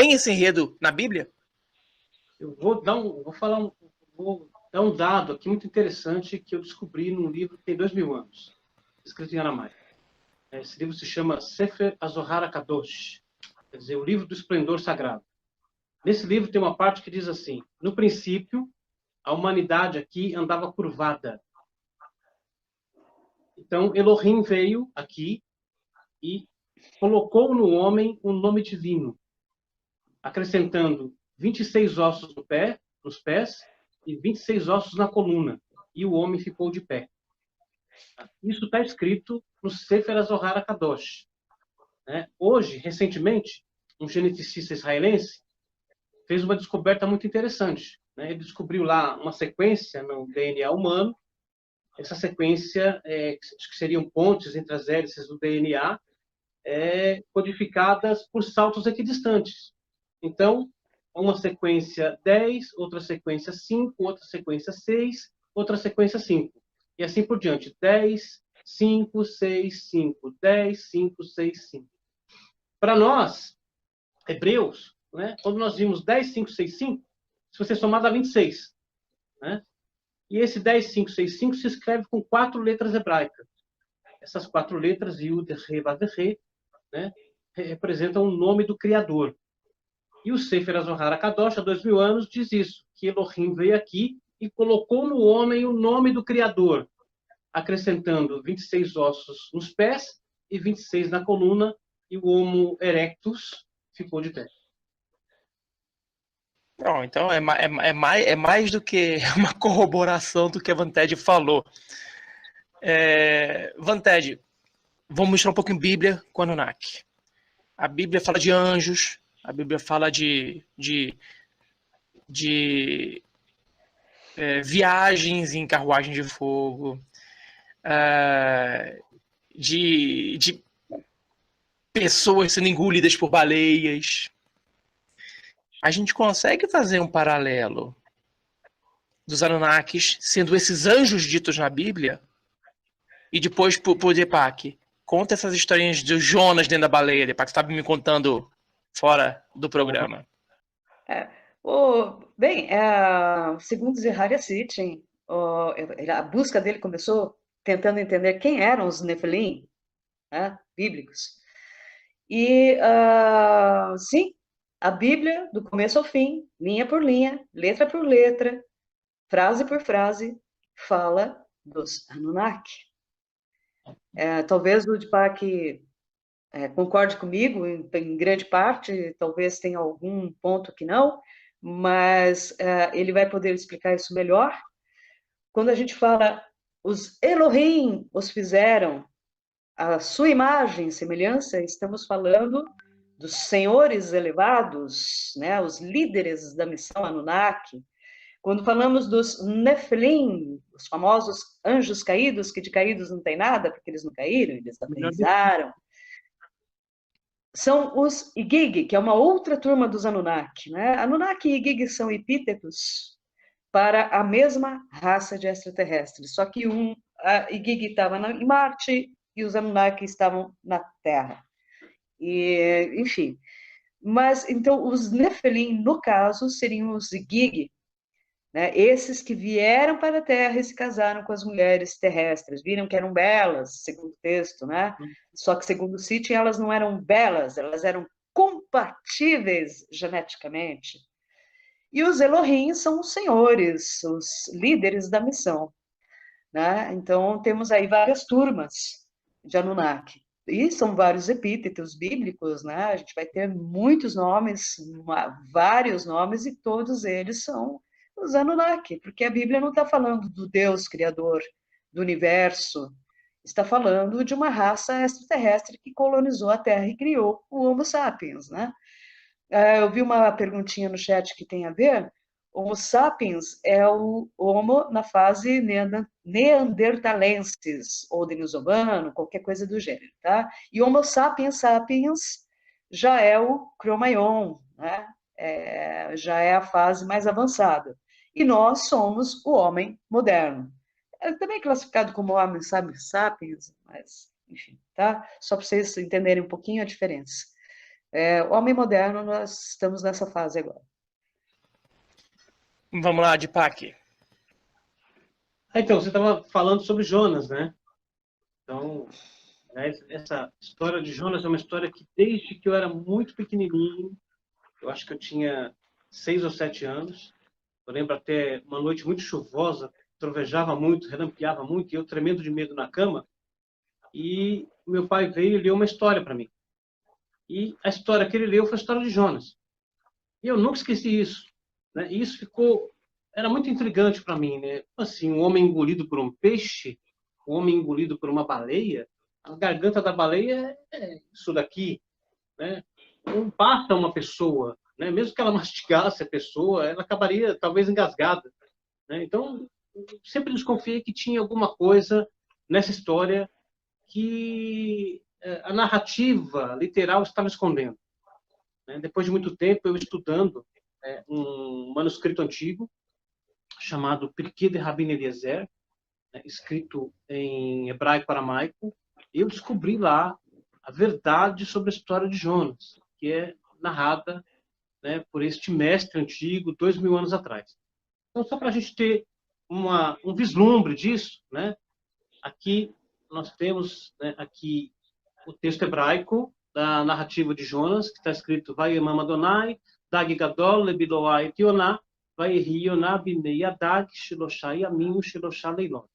Tem esse enredo na Bíblia? Eu vou dar um dado aqui muito interessante que eu descobri num livro que tem 2000 anos, escrito em aramaico. Esse livro se chama Sefer HaZohar HaKadosh, quer dizer, o livro do esplendor sagrado. Nesse livro tem uma parte que diz assim: no princípio, a humanidade aqui andava curvada. Então, Elohim veio aqui e colocou no homem um nome divino, acrescentando 26 ossos nos pés e 26 ossos na coluna, e o homem ficou de pé. Isso está escrito no Sefer HaZohar HaKadosh. Hoje, recentemente, um geneticista israelense fez uma descoberta muito interessante. Ele descobriu lá uma sequência no DNA humano. Essa sequência, que seriam pontes entre as hélices do DNA, codificadas por saltos equidistantes. Então, uma sequência 10, outra sequência 5, outra sequência 6, outra sequência 5. E assim por diante. 10, 5, 6, 5, 10, 5, 6, 5. Para nós, hebreus, quando nós vimos 10, 5, 6, 5, se você somar dá 26. E esse 10, 5, 6, 5 se escreve com 4 letras hebraicas. Essas 4 letras, Yud, He, Vav, He, representam o nome do Criador. E o Sefer HaZohar HaKadosh, há 2000 anos, diz isso, que Elohim veio aqui e colocou no homem o nome do Criador, acrescentando 26 ossos nos pés e 26 na coluna, e o Homo erectus ficou de pé. Não, então é mais do que uma corroboração do que a Vanted falou. Vanted, vamos mostrar um pouco em Bíblia com Anunnaki. A Bíblia fala de anjos, a Bíblia fala de viagens em carruagem de fogo, de pessoas sendo engolidas por baleias. A gente consegue fazer um paralelo dos Anunnakis sendo esses anjos ditos na Bíblia, e depois por Deepak, conta essas historinhas de Jonas dentro da baleia, Deepak, você estava me contando fora do programa. Bem, segundo Zeharia Sitchin, a busca dele começou tentando entender quem eram os Nefilim, bíblicos. E, sim, a Bíblia, do começo ao fim, linha por linha, letra por letra, frase por frase, fala dos Anunnaki. Talvez o Deepak concorde comigo em grande parte, talvez tenha algum ponto que não, mas ele vai poder explicar isso melhor. Quando a gente fala, os Elohim os fizeram a sua imagem e semelhança, estamos falando dos senhores elevados, os líderes da missão Anunnaki. Quando falamos dos Nefilim, os famosos anjos caídos, que de caídos não tem nada, porque eles não caíram, eles aprendizaram. São os Igig, que é uma outra turma dos Anunnaki. Anunnaki e Igig são epítetos para a mesma raça de extraterrestres, só que a Igig estava em Marte e os Anunnaki estavam na Terra. E, enfim, mas então os Nefilim, no caso, seriam os Igig, esses que vieram para a Terra e se casaram com as mulheres terrestres, viram que eram belas, segundo o texto, Só que, segundo o Sitchin, elas não eram belas, elas eram compatíveis geneticamente. E os Elohim são os senhores, os líderes da missão. Então, temos aí várias turmas de Anunnaki. E são vários epítetos bíblicos, A gente vai ter muitos nomes, vários nomes, e todos eles são os Anunnaki, porque a Bíblia não está falando do Deus criador do universo, está falando de uma raça extraterrestre que colonizou a Terra e criou o Homo sapiens, Eu vi uma perguntinha no chat que tem a ver. Homo sapiens é o Homo na fase neandertalensis, ou denisovano, qualquer coisa do gênero, E Homo sapiens sapiens já é o Cro-Magnon, já é a fase mais avançada. E nós somos o homem moderno. É também classificado como homem sapiens, mas, enfim, Só para vocês entenderem um pouquinho a diferença. Homem moderno, nós estamos nessa fase agora. Vamos lá, Deepak. Então, você estava falando sobre Jonas, né? Então, essa história de Jonas é uma história que, desde que eu era muito pequenininho, eu acho que eu tinha 6 ou 7 anos, eu lembro até uma noite muito chuvosa, trovejava muito, relampeava muito, e eu tremendo de medo na cama, e meu pai veio e leu uma história para mim. E a história que ele leu foi a história de Jonas. E eu nunca esqueci isso, né? E isso era muito intrigante para mim, né? Assim, um homem engolido por um peixe, um homem engolido por uma baleia, a garganta da baleia é isso daqui, né? Não basta uma pessoa, né? Mesmo que ela mastigasse a pessoa, ela acabaria talvez engasgada, né? Então, eu sempre desconfiei que tinha alguma coisa nessa história que a narrativa literal estava escondendo, né? Depois de muito tempo, eu estudando um manuscrito antigo chamado Pirkei de Rabin Eliezer, né, escrito em hebraico-aramaico, eu descobri lá a verdade sobre a história de Jonas, que é narrada, né, por este mestre antigo, 2000 anos atrás. Então, só para a gente ter um vislumbre disso, né, aqui nós temos, né, aqui o texto hebraico da narrativa de Jonas, que está escrito Vayemam Adonai, Dag Gadol, Lebiloai et Yonah, Vayehi Yonah binei Adag, Shiloshá Yamim, Shiloshá Leilot.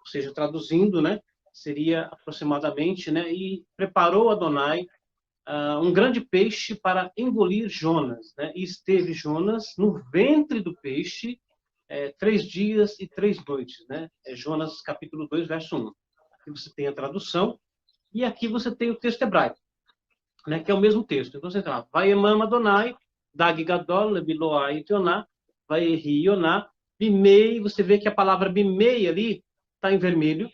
Ou seja, traduzindo, né, seria aproximadamente, né, e preparou Adonai um grande peixe para engolir Jonas, né, e esteve Jonas no ventre do peixe 3 dias e 3 noites, né, Jonas capítulo 2, verso 1. Aqui você tem a tradução, e aqui você tem o texto hebraico, né, que é o mesmo texto. Então você tem Vayemam Adonai, Dag Gadol, Lebiloai et Yonah, Vayehi Yonah, Bimei, você vê que a palavra Bimei ali está em vermelho,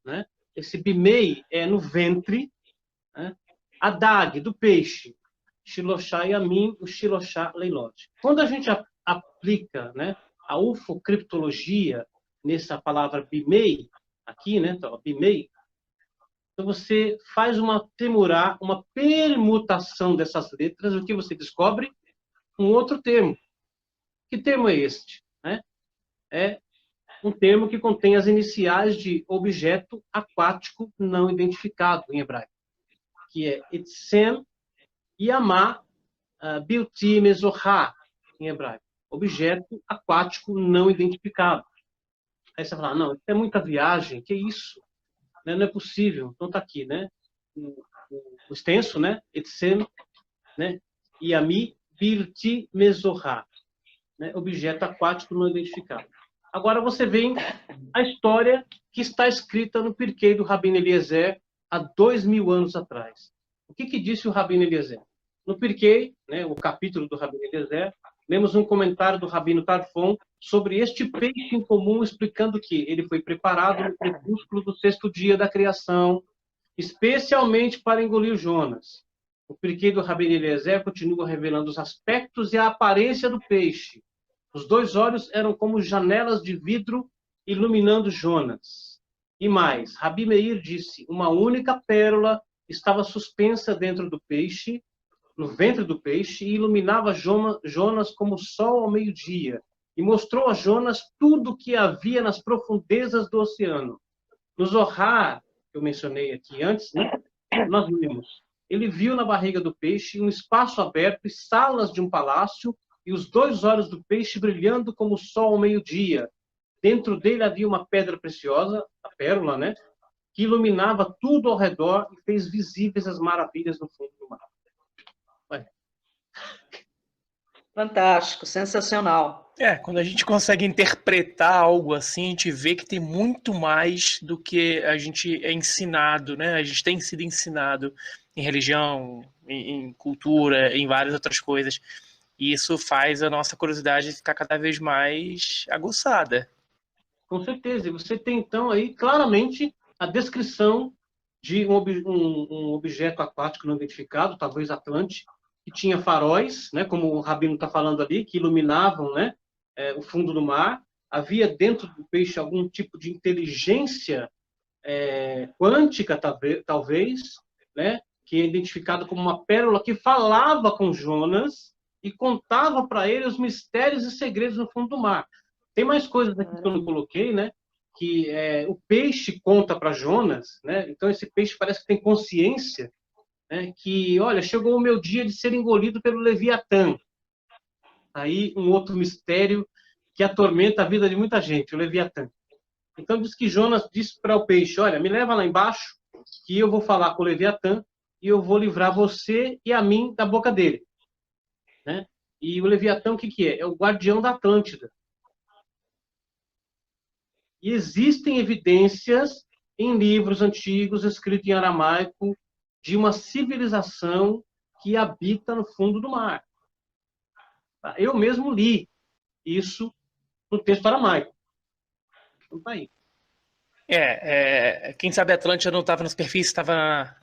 né? Esse Bimei é no ventre, né? Adag, do peixe, Shiloshá Yamim, o Shiloshá Leilot. Quando a gente aplica, né, a ufocriptologia nessa palavra Bimei, aqui, né, então, Bimei, então você faz uma temurá, uma permutação dessas letras, o que você descobre? Um outro termo. Que termo é este? Né? É um termo que contém as iniciais de objeto aquático não identificado em hebraico, que é etzem yamá bilti mesorá em hebraico, objeto aquático não identificado. Aí você fala, não, isso é muita viagem, que isso? Não é possível. Então está aqui, né? O extenso, né? Etzem, né? Yami bilti mesorá, né? Objeto aquático não identificado. Agora você vem a história que está escrita no Pirkei do Rabino Eliezer há 2000 anos atrás. O que disse o Rabino Eliezer? No Pirkei, né, o capítulo do Rabino Eliezer, lemos um comentário do Rabino Tarfon sobre este peixe incomum, explicando que ele foi preparado no crepúsculo do 6º dia da criação, especialmente para engolir Jonas. O Pirkei do Rabino Eliezer continua revelando os aspectos e a aparência do peixe. Os 2 olhos eram como janelas de vidro iluminando Jonas. E mais, Rabi Meir disse, uma única pérola estava suspensa dentro do peixe, no ventre do peixe, e iluminava Jonas como o sol ao meio-dia. E mostrou a Jonas tudo o que havia nas profundezas do oceano. No Zohar, que eu mencionei aqui antes, né, nós vimos. Ele viu na barriga do peixe um espaço aberto e salas de um palácio, e os 2 olhos do peixe brilhando como o sol ao meio-dia. Dentro dele havia uma pedra preciosa, a pérola, né, que iluminava tudo ao redor e fez visíveis as maravilhas no fundo do mar. Vai. Fantástico, sensacional. Quando a gente consegue interpretar algo assim, a gente vê que tem muito mais do que a gente é ensinado, né? A gente tem sido ensinado em religião, em cultura, em várias outras coisas. E isso faz a nossa curiosidade ficar cada vez mais aguçada. Com certeza. E você tem, então, aí claramente a descrição de um objeto aquático não identificado, talvez Atlante, que tinha faróis, né, como o Rabino está falando ali, que iluminavam, né, o fundo do mar. Havia dentro do peixe algum tipo de inteligência quântica, talvez, né, que é identificado como uma pérola que falava com Jonas e contava para ele os mistérios e segredos no fundo do mar. Tem mais coisas aqui que eu não coloquei, né? Que o peixe conta para Jonas, né? Então esse peixe parece que tem consciência, né? Que, olha, chegou o meu dia de ser engolido pelo Leviatã. Aí um outro mistério que atormenta a vida de muita gente, o Leviatã. Então diz que Jonas disse para o peixe, olha, me leva lá embaixo, que eu vou falar com o Leviatã e eu vou livrar você e a mim da boca dele. Né? E o Leviatã, o que é? É o guardião da Atlântida. E existem evidências em livros antigos, escritos em aramaico, de uma civilização que habita no fundo do mar. Eu mesmo li isso no texto aramaico. Então tá aí. Quem sabe a Atlântida não estava na superfície, estava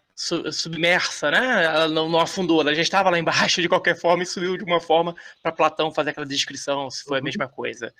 submersa, né? Ela não afundou, ela já estava lá embaixo de qualquer forma e subiu de uma forma para Platão fazer aquela descrição, se foi a mesma coisa.